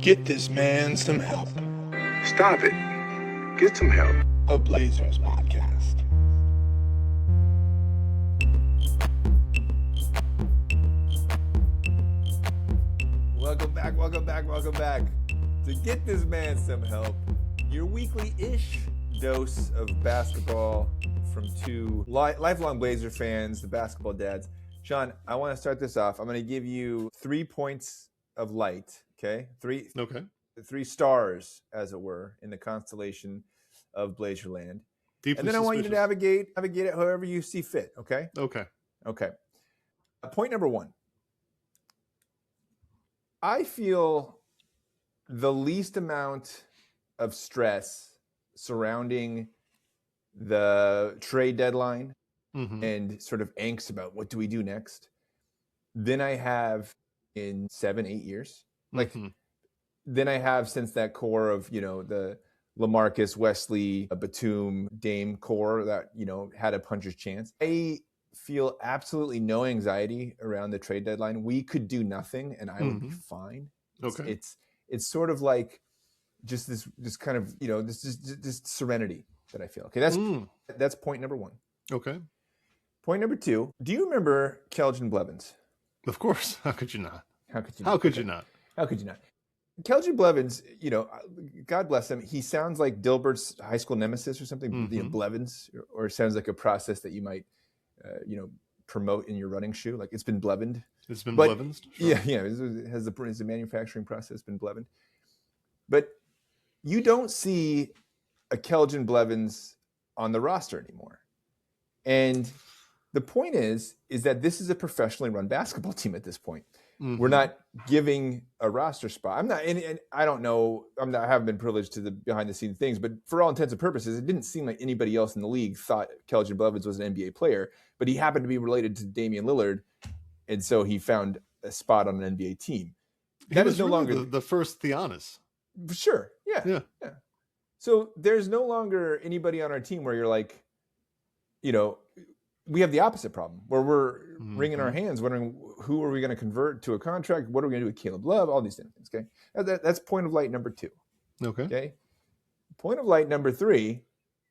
Get this man some help. Stop it. Get some help. A Blazers podcast. Welcome back to Get This Man Some Help, your weekly-ish dose of basketball from two lifelong Blazer fans, the basketball dads. Sean, I want to start this off. I'm going to give you 3 points of light, okay? Three stars, as it were, in the constellation of Blazerland. Deeply and then I want you to navigate it however you see fit, okay? Okay. Point number 1. I feel the least amount of stress surrounding the trade deadline and sort of angst about what do we do next than I have in 7-8 years. Than I have since that core of, the LaMarcus, Wesley, Batum, Dame core that, had a puncher's chance. I feel absolutely no anxiety around the trade deadline. We could do nothing and I would be fine. Okay. It's sort of like just this kind of, this serenity that I feel. Okay. That's point number 1. Okay. Point number 2. Do you remember Keldon Blevins? Of course. How could you not? How could you not? Keldon Blevins, God bless him. He sounds like Dilbert's high school nemesis or something, Blevins, or sounds like a process that you might, promote in your running shoe. Like it's been blevened. It's been blevened? Sure. Yeah. Has the manufacturing process been blevened? But you don't see a Keldon Blevins on the roster anymore. And the point is that this is a professionally run basketball team at this point. We're not giving a roster spot. I'm not, and I don't know. I haven't been privileged to the behind the scenes things, but for all intents and purposes, it didn't seem like anybody else in the league thought Keldon Blevins was an NBA player, but he happened to be related to Damian Lillard. And so he found a spot on an NBA team. That is no longer the first Theonis. Sure. Yeah. So there's no longer anybody on our team where you're like, we have the opposite problem where we're wringing our hands, wondering who are we going to convert to a contract? What are we going to do with Caleb Love? All these different things. Okay. That's point of light number 2. Okay. Point of light number 3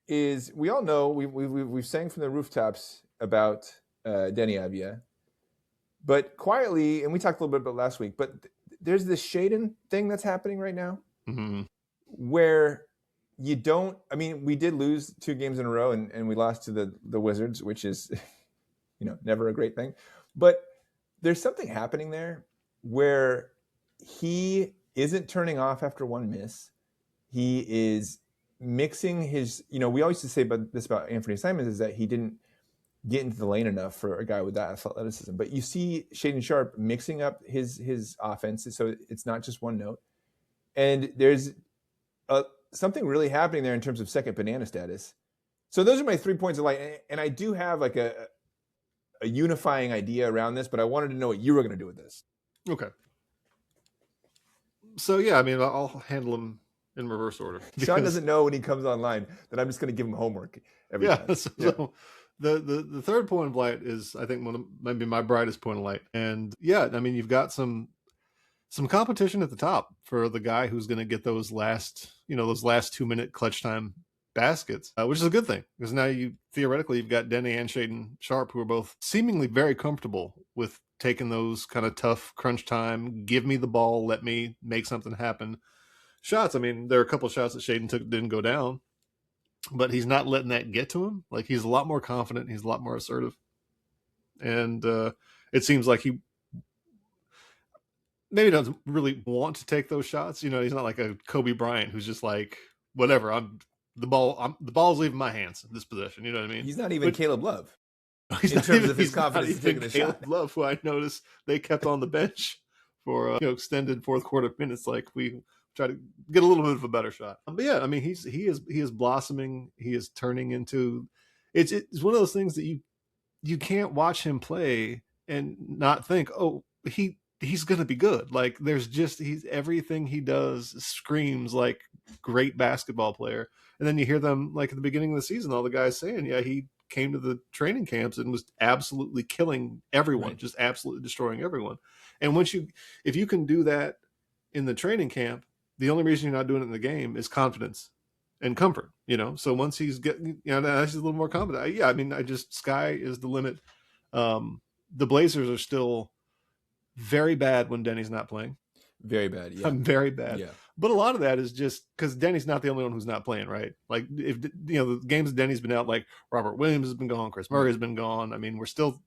is we all know we've sang from the rooftops about Denny Avia, but quietly, and we talked a little bit about last week, but there's this Shaedon thing that's happening right now where we did lose 2 games in a row and we lost to the Wizards, which is, never a great thing. But there's something happening there where he isn't turning off after one miss. He is mixing his, we always used to say about Anthony Simons is that he didn't get into the lane enough for a guy with that athleticism. But you see Shaedon Sharpe mixing up his offense, so it's not just one note. And there's something really happening there in terms of second banana status. So those are my 3 points of light. And I do have like a unifying idea around this, but I wanted to know what you were going to do with this. Okay. So, yeah, I'll handle them in reverse order. Sean doesn't know when he comes online that I'm just going to give him homework every time. So the third point of light is, I think, maybe my brightest point of light. And, you've got some competition at the top for the guy who's going to get those last 2-minute clutch time baskets, which is a good thing because now you've got Denny and Shaedon Sharpe who are both seemingly very comfortable with taking those kind of tough crunch time, give me the ball, let me make something happen shots. There are a couple of shots that Shaedon took didn't go down, but he's not letting that get to him. Like he's a lot more confident, he's a lot more assertive, and it seems like he maybe doesn't really want to take those shots. He's not like a Kobe Bryant who's just like, whatever, the ball's leaving my hands in this possession. You know what I mean? He's not even Caleb Love. He's in terms of his confidence taking the Caleb shot. Love, who I noticed they kept on the bench for extended fourth quarter minutes. Like we try to get a little bit of a better shot. But yeah, he is blossoming. He is turning into. It's one of those things that you can't watch him play and not think, oh, he's going to be good. Like everything he does screams like great basketball player. And then you hear them like at the beginning of the season, all the guys saying, yeah, he came to the training camps and was absolutely killing everyone, just absolutely destroying everyone. And if you can do that in the training camp, the only reason you're not doing it in the game is confidence and comfort, So once he's getting, now he's a little more confident. Sky is the limit. The Blazers are still very bad when Denny's not playing. Very bad. Yeah. Very bad. Yeah. But a lot of that is just because Denny's not the only one who's not playing, right? Like if the games Denny's been out, like Robert Williams has been gone, Chris Murray has been gone. I mean, we're still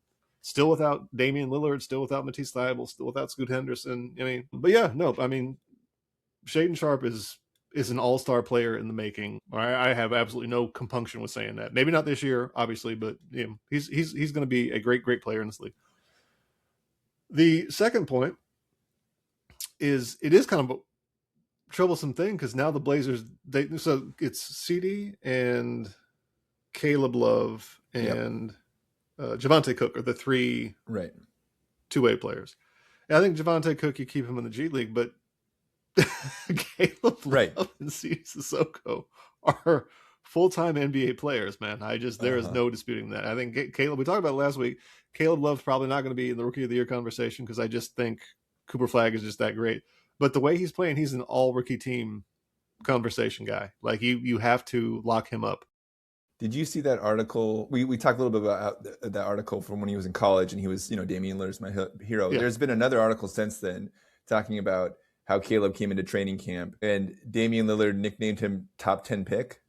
without Damian Lillard, still without Matisse Thybulle, still without Scoot Henderson. Shaedon Sharpe is an all-star player in the making. I have absolutely no compunction with saying that. Maybe not this year, obviously, but he's going to be a great great player in this league. The second point is it is kind of a troublesome thing because now the Blazers so it's CD and Caleb Love and Javonte Cook are the three two-way players. And I think Javonte Cook, you keep him in the G League, but Caleb Love and CD Sissoko are full-time NBA players, man. There is no disputing that. I think Caleb, we talked about it last week. Caleb Love's probably not going to be in the Rookie of the Year conversation because I just think Cooper Flagg is just that great. But the way he's playing, he's an all-rookie team conversation guy. Like you have to lock him up. Did you see that article? We talked a little bit about that article from when he was in college and he was, Damian Lillard's my hero. Yeah. There's been another article since then talking about how Caleb came into training camp and Damian Lillard nicknamed him top 10 pick,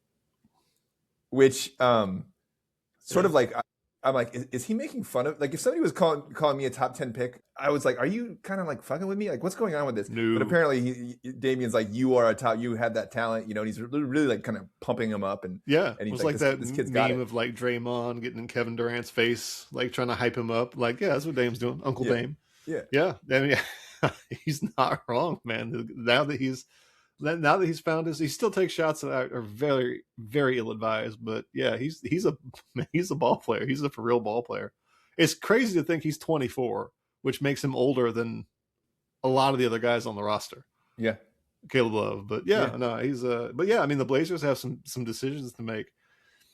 which sort of like, I'm like, is he making fun of, like if somebody was calling me a top 10 pick, I was like, are you kind of like fucking with me? Like what's going on with this? No. But apparently Damian's like, you are a top, you have that talent, and he's really like kind of pumping him up. And yeah, and he's like that this kid's got meme of like Draymond getting in Kevin Durant's face, like trying to hype him up. Like, yeah, that's what Dame's doing. Uncle Dame. Yeah. I mean, he's not wrong, man. Now that he's found he still takes shots that are very, very ill-advised. But yeah, he's a ball player. He's a for real ball player. It's crazy to think he's 24, which makes him older than a lot of the other guys on the roster. Yeah, Caleb Love. But he's But yeah, I mean, the Blazers have some decisions to make,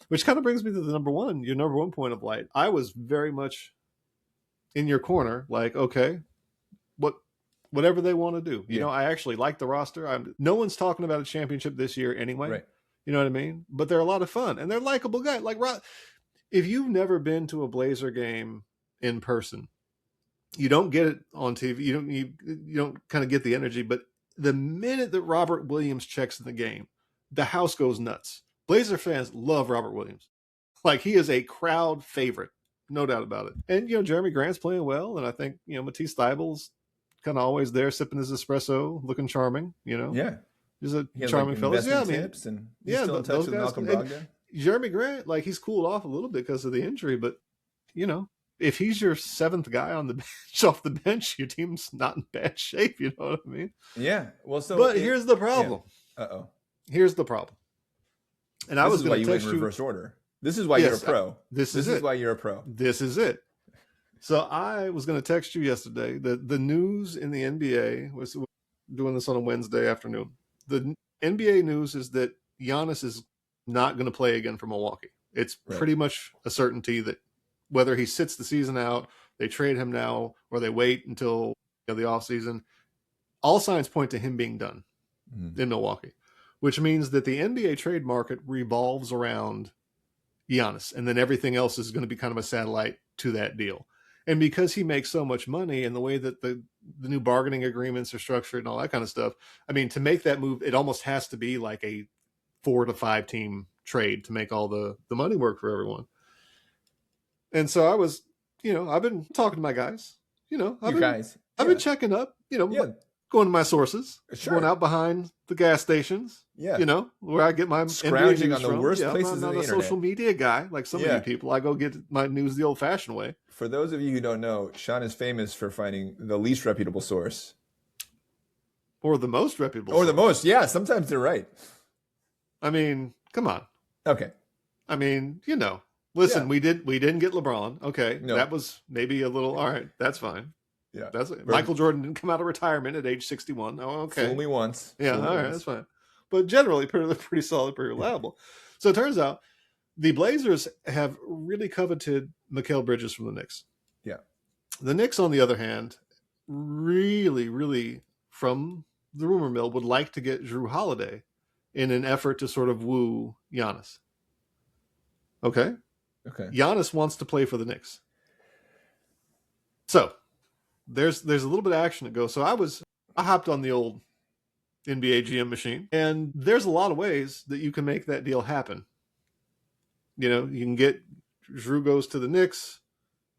which kind of brings me to your number one point of light. I was very much in your corner, like, okay, whatever they want to do. I actually like the roster. No one's talking about a championship this year anyway. Right. You know what I mean? But they're a lot of fun and they're likable guys. Like, if you've never been to a Blazer game in person, you don't get it on TV. You don't kind of get the energy. But the minute that Robert Williams checks in the game, the house goes nuts. Blazer fans love Robert Williams. Like, he is a crowd favorite, no doubt about it. And Jeremy Grant's playing well, and I think Matisse Thybulle's kind of always there sipping his espresso, looking charming, Yeah. He's a charming fellow. Yeah, tips and he's still in touch with Malcolm Brogdon. Jeremy Grant, like, he's cooled off a little bit because of the injury, but if he's your seventh guy on the bench, off the bench, your team's not in bad shape. You know what I mean? Yeah. Well, here's the problem. Yeah. Here's the problem. And I was going to text you in reverse order. This is why you're a pro. This is why you're a pro. This is it. So I was going to text you yesterday. The news in the NBA was doing this on a Wednesday afternoon. The NBA news is that Giannis is not going to play again for Milwaukee. It's pretty much a certainty that whether he sits the season out, they trade him now, or they wait until the offseason, all signs point to him being done in Milwaukee, which means that the NBA trade market revolves around Giannis, and then everything else is going to be kind of a satellite to that deal. And because he makes so much money and the way that the new bargaining agreements are structured and all that kind of stuff, I mean, to make that move, it almost has to be like a 4 to 5 team trade to make all the money work for everyone. And so I was, I've been talking to my guys, I've been checking up, going to my sources, going out behind the gas stations, where I get my scrounging on the worst places I'm not on the a internet. Social media guy like some of you people. I go get my news the old-fashioned way. For those of you who don't know, Sean is famous for finding the least reputable source, or the most reputable, or the most. Yeah, sometimes they're right. I mean, come on. Okay. I mean, listen, we didn't get LeBron. Okay, that was maybe a little. All right, that's fine. Yeah, Michael Jordan didn't come out of retirement at age 61. Oh, okay. Fool me once. Yeah, all right, that's fine. But generally, pretty solid, pretty reliable. So it turns out the Blazers have really coveted Mikal Bridges from the Knicks. Yeah. The Knicks, on the other hand, really, really, from the rumor mill, would like to get Jrue Holiday in an effort to sort of woo Giannis. Okay? Okay. Giannis wants to play for the Knicks. So there's a little bit of action to go. So I hopped on the old NBA GM machine, and there's a lot of ways that you can make that deal happen. You know, you can get Jrue goes to the Knicks,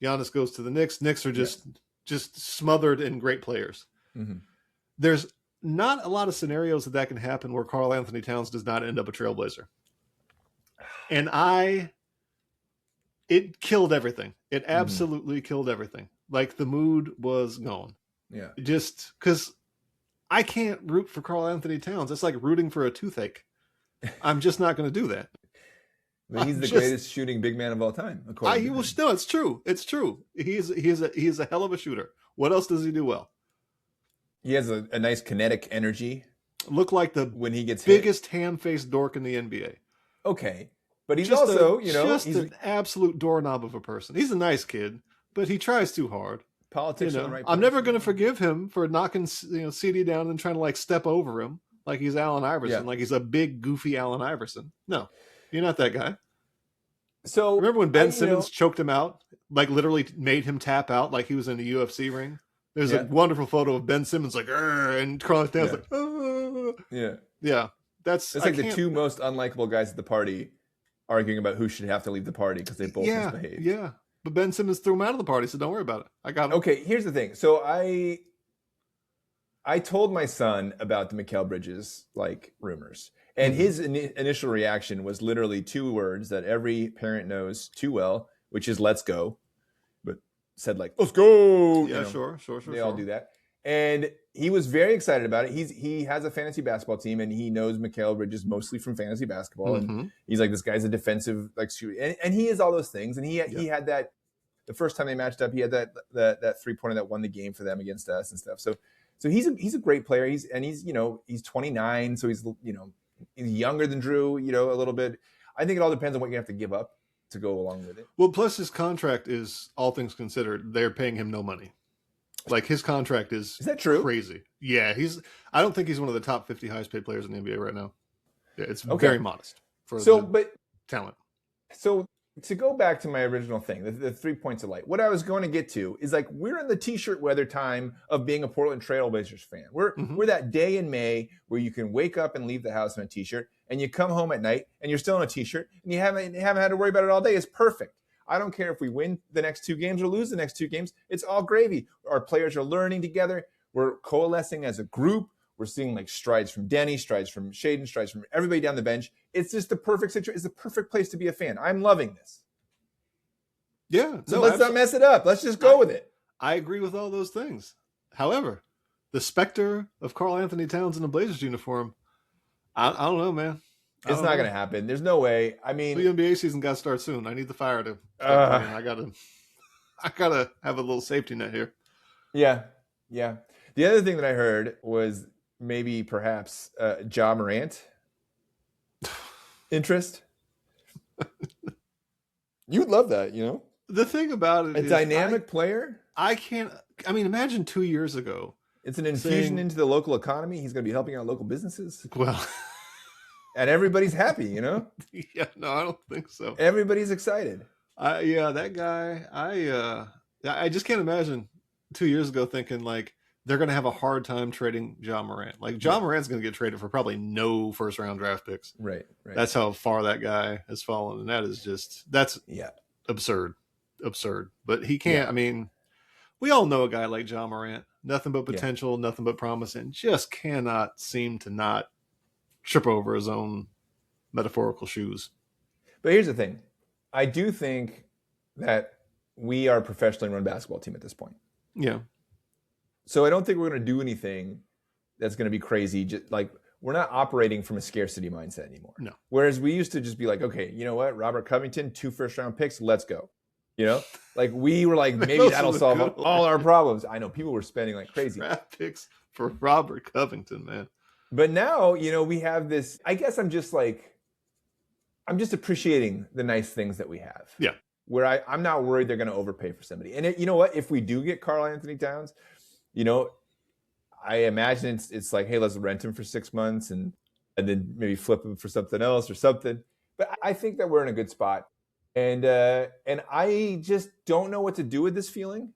Giannis goes to the Knicks. Knicks are just smothered in great players. Mm-hmm. There's not a lot of scenarios that can happen where Karl Anthony Towns does not end up a Trailblazer. And it killed everything. It absolutely killed everything. Like, the mood was gone. Yeah. Just because I can't root for Karl Anthony Towns. It's like rooting for a toothache. I'm just not going to do that. But he's the greatest shooting big man of all time. No, it's true. It's true. He's a hell of a shooter. What else does he do well? He has a nice kinetic energy. Look like when he gets biggest ham-faced dork in the NBA. Okay. But he's also, he's an absolute doorknob of a person. He's a nice kid, but he tries too hard. Politics. I'm never going to forgive him for knocking CD down and trying to like step over him like he's Allen Iverson, like he's a big goofy Allen Iverson. No, you're not that guy. So remember when Ben Simmons choked him out, like literally made him tap out like he was in a UFC ring? There's a wonderful photo of Ben Simmons like, and Karl Towns like, yeah. That's like the two most unlikable guys at the party arguing about who should have to leave the party because they both misbehaved. Yeah. But Ben Simmons threw him out of the party, so don't worry about it. I got him. Okay, here's the thing. So I told my son about the Mikal Bridges rumors, and his initial reaction was literally two words that every parent knows too well, which is "let's go," but said let's go. Yeah, sure. They all do that, and he was very excited about it. He has a fantasy basketball team, and he knows Mikal Bridges mostly from fantasy basketball, and he's like, this guy's a defensive shooter, and he is all those things, and he had that. The first time they matched up, he had that 3-pointer that won the game for them against us and stuff. So he's a great player. He's 29, so he's younger than Jrue, a little bit. I think it all depends on what you have to give up to go along with it. Well, plus his contract is, all things considered, they're paying him no money. Like, his contract is that true? Crazy. Yeah, I don't think he's one of the top 50 highest paid players in the NBA right now. Yeah, it's very modest for talent. So to go back to my original thing, the 3 points of light, what I was going to get to is we're in the t-shirt weather time of being a Portland Trailblazers fan. We're that day in May where you can wake up and leave the house in a t-shirt, and you come home at night and you're still in a t-shirt, and you haven't had to worry about it all day. It's perfect. I don't care if we win the next 2 games or lose the next 2 games. It's all gravy. Our players are learning together. We're coalescing as a group. We're seeing strides from Denny, strides from Shaedon, strides from everybody down the bench. It's just the perfect situation. It's the perfect place to be a fan. I'm loving this. Yeah. So let's not mess it up. Let's just go with it. I agree with all those things. However, the specter of Karl Anthony Towns in a Blazers uniform, I don't know, man. It's not going to happen. There's no way. I mean, the NBA season got to start soon. I need the fire to. I gotta have a little safety net here. Yeah. The other thing that I heard was perhaps Ja Morant interest. You'd love that, The thing about it is a dynamic player. Imagine 2 years ago. It's an infusion into the local economy. He's going to be helping out local businesses. Well, and everybody's happy, Yeah, no, I don't think so. Everybody's excited. That guy. I just can't imagine 2 years ago thinking they're going to have a hard time trading Ja Morant. Ja Morant's going to get traded for probably no first round draft picks. Right. That's how far that guy has fallen. And that is absurd. But he can't, we all know a guy like Ja Morant, nothing but potential, nothing but promise, and just cannot seem to not trip over his own metaphorical shoes. But here's the thing. I do think that we are a professionally run basketball team at this point. Yeah. So I don't think we're going to do anything that's going to be crazy. We're not operating from a scarcity mindset anymore. No. Whereas we used to just be okay, you know what? Robert Covington, 2 first-round picks, let's go. We were maybe that'll solve all our problems. I know people were spending like crazy. Draft picks for Robert Covington, man. But now, we have this. I guess I'm just appreciating the nice things that we have. Yeah. Where I'm not worried they're going to overpay for somebody. And you know what? If we do get Karl Anthony Towns, I imagine it's like, hey, let's rent him for 6 months and then maybe flip him for something else or something. But I think that we're in a good spot, and I just don't know what to do with this feeling.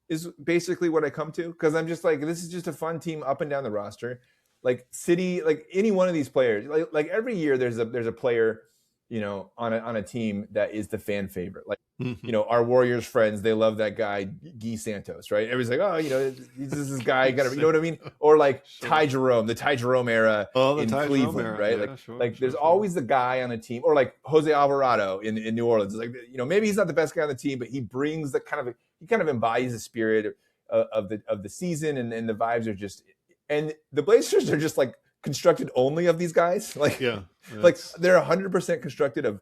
Is basically what I come to, because I'm just like, this is just a fun team up and down the roster. Like City, like any one of these players, like every year there's a player, on a team that is the fan favorite. Like, our Warriors friends, they love that guy Guy Santos, right? Everybody's like, oh, he's this guy, you know what I mean? Or like Ty Jerome, the Ty Jerome era in Cleveland, right? Like there's always the guy on a team, or like Jose Alvarado in New Orleans. It's like, maybe he's not the best guy on the team, but he brings the he kind of embodies the spirit of the season, and the vibes are just. And the Blazers are just like constructed only of these guys. Like, like they're 100% constructed of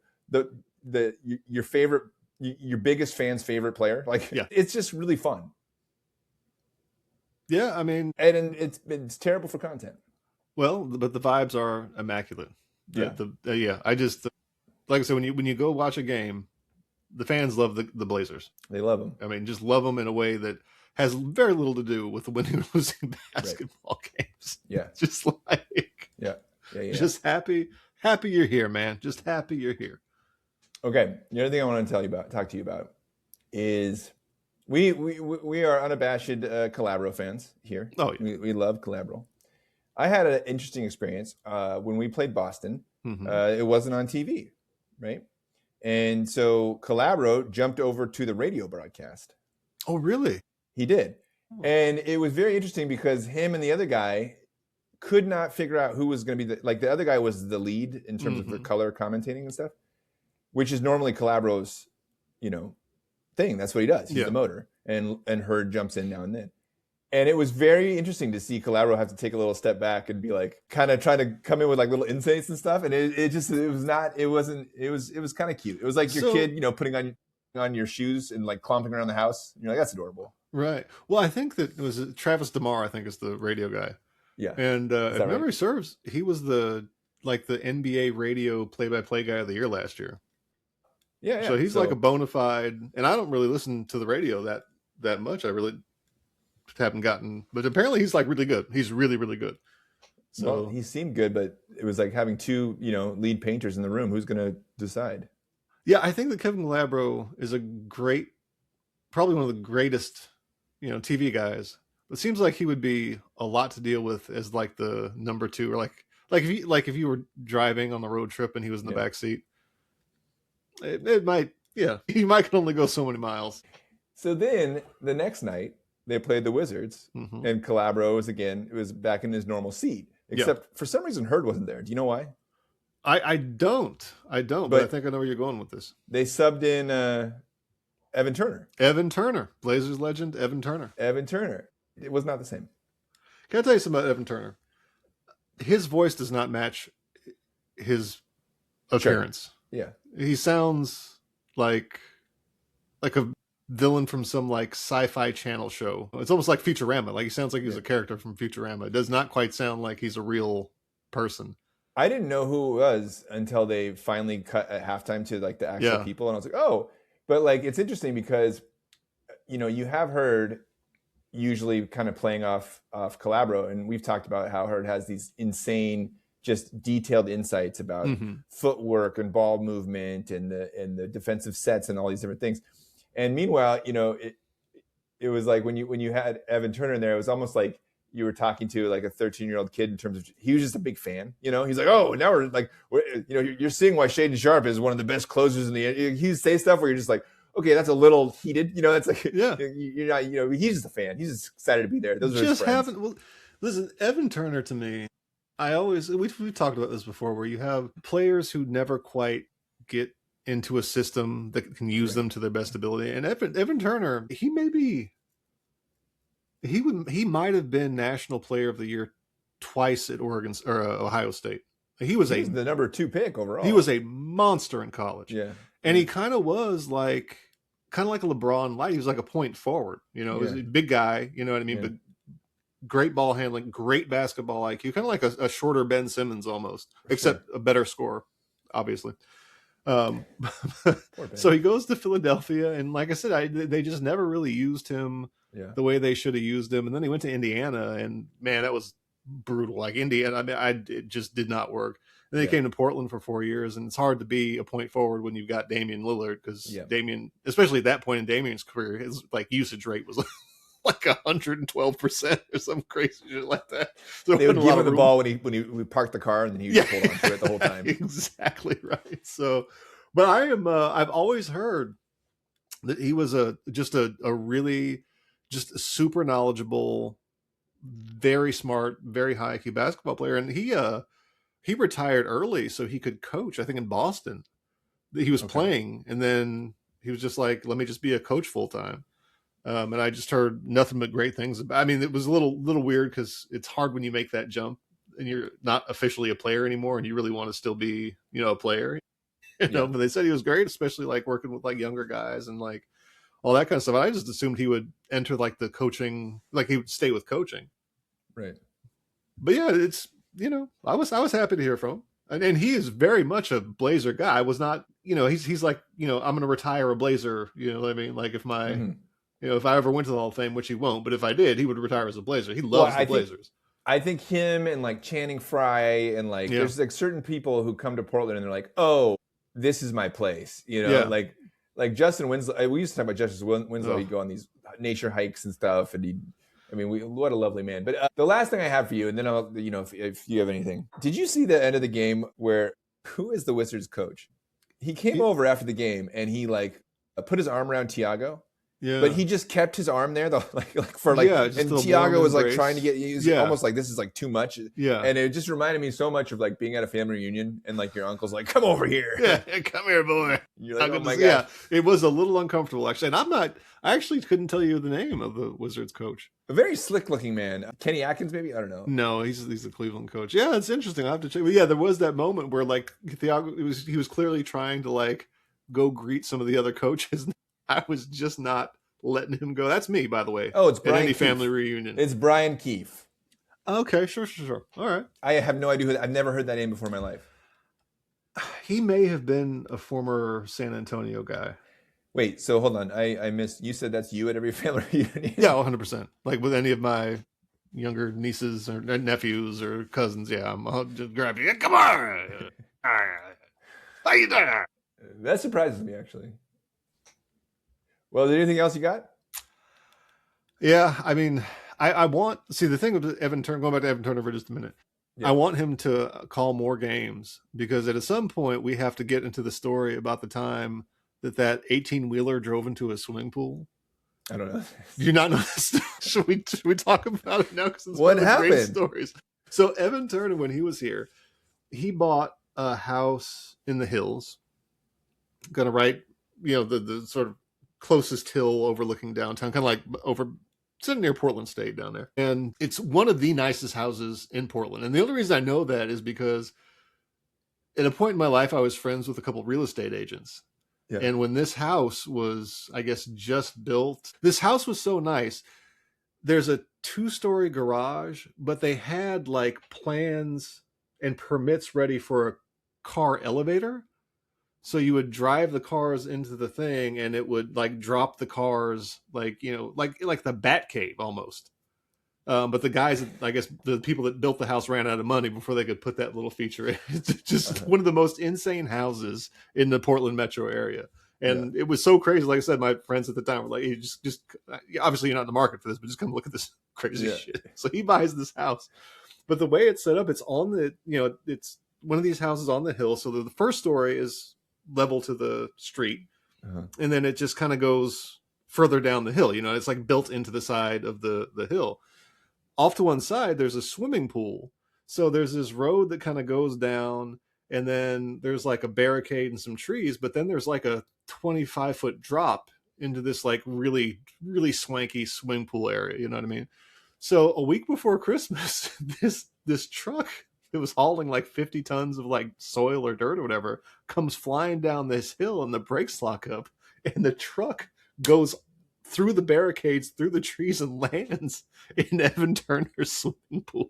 your favorite, your biggest fan's favorite player. Like, it's just really fun. Yeah, I mean, and it's terrible for content. Well, but the vibes are immaculate. I just like I said, when you go watch a game, the fans love the Blazers. They love them. I mean, just love them in a way that has very little to do with the winning or losing basketball games. Yeah. Just like, just happy you're here, man. Just happy you're here. Okay. The other thing I want to talk to you about is we are unabashed Calabro fans here. Oh, yeah. We love Calabro. I had an interesting experience when we played Boston. It wasn't on TV, right? And so Calabro jumped over to the radio broadcast. Oh, really? He did. And it was very interesting because him and the other guy could not figure out who was going to be the other guy was the lead in terms of the color commentating and stuff, which is normally Calabro's, thing. That's what he does. He's the motor, and Hurd jumps in now and then. And it was very interesting to see Calabro have to take a little step back and be like, kind of trying to come in with like little insights and stuff. And it was kind of cute. It was like your kid, putting on your shoes and like clomping around the house. You're like, that's adorable. Right. Well, I think that it was Travis DeMar, I think, is the radio guy. Yeah. And if memory serves, he was the NBA radio play-by-play guy of the year last year. Yeah. So he's like a bona fide, and I don't really listen to the radio that much. I really haven't gotten, but apparently he's like really good. He's really, really good. So he seemed good, but it was like having two, lead painters in the room. Who's going to decide? Yeah, I think that Kevin Calabro is probably one of the greatest, TV guys. It seems like he would be a lot to deal with as like the number two, or like if you were driving on the road trip and he was in the back seat. It might, he might only go so many miles. So then the next night they played the Wizards, and Calabro was back in his normal seat, except for some reason Hurd wasn't there. Do you know why? I don't, but I think I know where you're going with this. They subbed in Evan Turner, Blazers legend Evan Turner. It was not the same. Can I tell you something about Evan Turner? His voice does not match his appearance. Sure. Yeah, he sounds like a villain from some like sci-fi channel show. It's almost like Futurama. Like he sounds like he's a character from Futurama. It does not quite sound like he's a real person. I didn't know who it was until they finally cut at halftime to like the actual people, and I was like, oh. But like it's interesting because you have Hurd usually kind of playing off Calabro, and we've talked about how Hurd has these insane, just detailed insights about footwork and ball movement and the defensive sets and all these different things. And meanwhile, it was like when you had Evan Turner in there, it was almost like you were talking to like a 13-year-old kid in terms of, he was just a big fan. He's like, oh, now you're seeing why Shaedon Sharpe is one of the best closers in the. He say stuff where you're just like, okay, that's a little heated. That's like, you're not. He's just a fan. He's just excited to be there. Those are his friends. Listen, Evan Turner to me, we've talked about this before, where you have players who never quite get into a system that can use them to their best ability. And Evan Turner, he might have been National Player of the Year twice at Oregon or Ohio State. He was the number 2 pick overall. He was a monster in college. Yeah. And he kind of like a LeBron light. He was like a point forward, he was a big guy, you know what I mean? Yeah. But great ball handling, great basketball IQ, kind of like a shorter Ben Simmons almost, except a better scorer, obviously. Um, so he goes to Philadelphia, and like I said, they just never really used him the way they should have used him. And then he went to Indiana, and man, that was brutal. Like Indiana, I mean, it just did not work. And then he came to Portland for 4 years, and it's hard to be a point forward when you've got Damian Lillard, because Damian, especially at that point in Damian's career, his like usage rate was like 112% or some crazy shit like that. So they would give him the ball when we parked the car, and then he would hold on to it the whole time. Exactly right. So, but I've always heard that he was just a really just super knowledgeable, very smart, very high IQ basketball player, and he retired early so he could coach. I think in Boston, he was playing, and then he was just like, "Let me just be a coach full time." And I just heard nothing but great things about. I mean, it was a little weird because it's hard when you make that jump and you're not officially a player anymore, and you really want to still be, a player. But they said he was great, especially like working with like younger guys and like all that kind of stuff. I just assumed he would enter like the coaching, like he would stay with coaching. Right. But yeah, it's, I was happy to hear from him. And he is very much a Blazer guy. I was not, he's like, I'm going to retire a Blazer. You know what I mean? Like if my, if I ever went to the Hall of Fame, which he won't, but if I did, he would retire as a Blazer. He loves the Blazers. I think him and like Channing Frye and like, there's like certain people who come to Portland and they're like, oh, this is my place. Like Justin Winslow. We used to talk about Justin Winslow. He'd go on these nature hikes and stuff. And what a lovely man. But the last thing I have for you, and then I'll, if you have anything. Did you see the end of the game where, who is the Wizards coach? He came over after the game and he like put his arm around Tiago. Yeah. But he just kept his arm there, though, and Tiago was like trying to get, almost like this is like too much. Yeah. And it just reminded me so much of like being at a family reunion and like your uncle's like, come over here. Yeah, come here, boy. You're like, oh my God. Yeah, it was a little uncomfortable actually. And I actually couldn't tell you the name of the Wizards coach. A very slick looking man. Kenny Atkins, maybe? I don't know. No, he's the Cleveland coach. Yeah, it's interesting. I'll have to check. But yeah, there was that moment where like Tiago, he was clearly trying to like go greet some of the other coaches. I was just not letting him go. That's me, by the way. Oh, it's Brian at any Keefe. Family reunion. It's Brian Keefe. Okay, sure. All right. I have no idea I've never heard that name before in my life. He may have been a former San Antonio guy. Wait, so hold on. I missed. You said that's you at every family reunion? Yeah, 100%. Like with any of my younger nieces or nephews or cousins. Yeah, I'll just grab you. Come on. How you doing? That surprises me, actually. Well, is there anything else you got? Yeah, I mean, I want the thing with Evan Turner. Going back to Evan Turner for just a minute, I want him to call more games because at some point we have to get into the story about the time that 18-wheeler drove into a swimming pool. I don't know. Do you not know this? Should we talk about it now? Because it's what one of the happened? Great stories. So Evan Turner, when he was here, he bought a house in the hills. Gonna write, the sort of closest hill overlooking downtown, kind of like sitting near Portland State down there. And it's one of the nicest houses in Portland. And the only reason I know that is because at a point in my life, I was friends with a couple of real estate agents. Yeah. And when this house was, I guess, just built, this house was so nice. There's a 2-story garage, but they had like plans and permits ready for a car elevator. So you would drive the cars into the thing and it would like drop the cars like the Bat Cave almost. But the guys, I guess the people that built the house ran out of money before they could put that little feature in. It's just one of the most insane houses in the Portland metro area. And it was so crazy. Like I said, my friends at the time were like, hey, just obviously you're not in the market for this, but just come look at this crazy shit. So he buys this house. But the way it's set up, it's on the, it's one of these houses on the hill. So the first story is level to the street, and then it just kind of goes further down the hill. It's like built into the side of the hill. Off to one side, there's a swimming pool. So there's this road that kind of goes down, and then there's like a barricade and some trees, but then there's like a 25-foot drop into this like really, really swanky swimming pool area. You know what I mean? So a week before Christmas, this truck that was hauling like 50 tons of like soil or dirt or whatever comes flying down this hill, and the brakes lock up, and the truck goes through the barricades, through the trees, and lands in Evan Turner's swimming pool.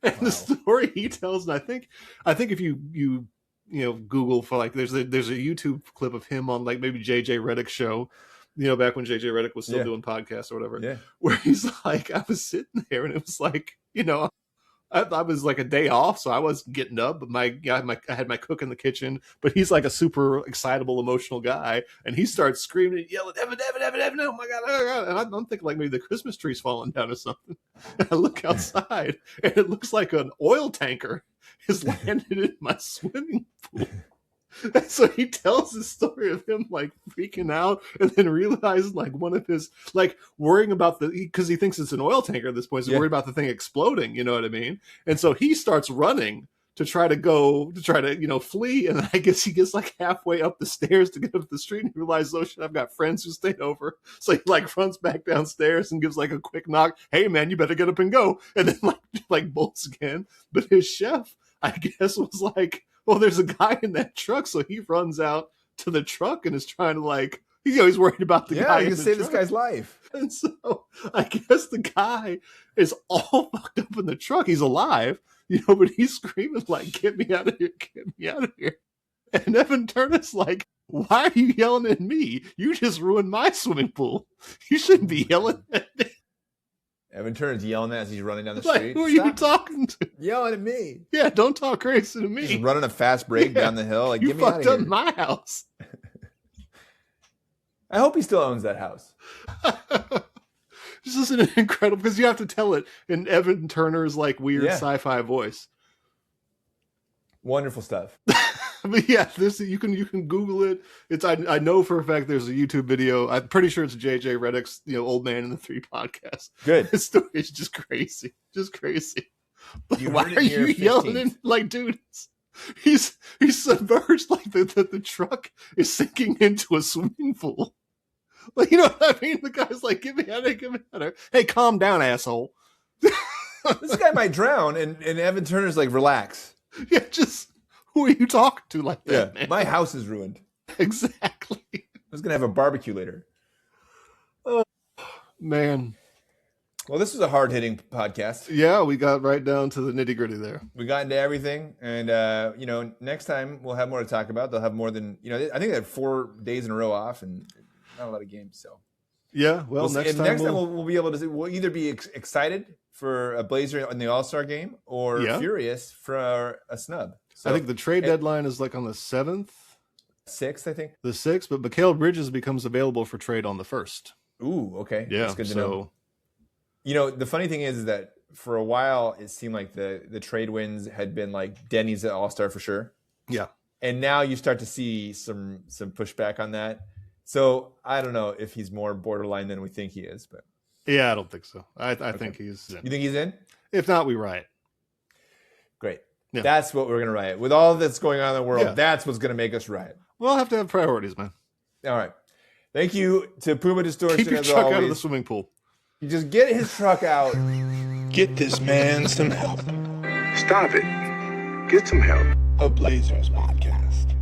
And the story he tells, and I think if you Google for like there's a YouTube clip of him on like maybe JJ Redick's show, back when JJ Redick was still doing podcasts or whatever, where he's like, I was sitting there and it was like, I was like a day off, so I wasn't getting up, but I had my cook in the kitchen, but he's like a super excitable, emotional guy, and he starts screaming and yelling, Evan, oh my God. And I'm thinking like maybe the Christmas tree's falling down or something. And I look outside, and it looks like an oil tanker has landed in my swimming pool. And so he tells the story of him like freaking out and then realizing like one of his like worrying about because he thinks it's an oil tanker at this point, so worried about the thing exploding, you know what I mean? And so he starts running to try to flee, and I guess he gets like halfway up the stairs to get up the street and he realizes, oh shit, I've got friends who stayed over. So he like runs back downstairs and gives like a quick knock, hey man, you better get up and go, and then like bolts again. But his chef, I guess, was like, well, there's a guy in that truck, so he runs out to the truck and is trying to like, he's worried about the guy. Yeah, he can save this guy's life. And so I guess the guy is all fucked up in the truck. He's alive, but he's screaming like, get me out of here, get me out of here. And Evan Turner's like, why are you yelling at me? You just ruined my swimming pool. You shouldn't be yelling at me. Evan Turner's yelling as he's running down the street. Who are you talking to? Yelling at me. Yeah, don't talk crazy to me. He's running a fast break down the hill. Like, you get me out of fucked here. up my house. I hope he still owns that house. This is an incredible, because you have to tell it in Evan Turner's like weird sci-fi voice. Wonderful stuff. But yeah, you can Google it. It's I know for a fact there's a YouTube video. I'm pretty sure it's JJ Redick's Old Man in the Three podcast. Good. This story is just crazy. Why are you yelling at, like, dude? He's submerged, like the truck is sinking into a swimming pool. Like, you know what I mean? The guy's like, get me out of here, get me out of here. Hey, calm down, asshole. This guy might drown, and Evan Turner's like, relax. Yeah, just who are you talking to like that, man? My house is ruined. Exactly. I was going to have a barbecue later. Oh, man. Well, this was a hard-hitting podcast. Yeah, we got right down to the nitty-gritty there. We got into everything, and, next time we'll have more to talk about. They'll have more than, I think they had 4 days in a row off, and not a lot of games, so. Yeah, well, next time we'll be able to see, we'll either be excited for a Blazer in the All-Star game or furious for a snub. So, I think the trade deadline is like on the 7th. 6th, I think. The 6th, but Mikal Bridges becomes available for trade on the 1st. Ooh, okay. Yeah, that's good to know. The funny thing is that for a while, it seemed like the trade wins had been like Denny's an All-Star for sure. Yeah. And now you start to see some pushback on that. So I don't know if he's more borderline than we think he is, but yeah, I don't think so. I think he's in. You think he's in? If not, we riot. Great. Yeah. That's what we're going to riot. With all that's going on in the world, that's what's going to make us riot. We'll have to have priorities, man. All right. Thank you to Puma Distortion. Keep your as truck always. out of the swimming pool. You just get his truck out. Get this man some help. Stop it. Get some help. A Blazers podcast.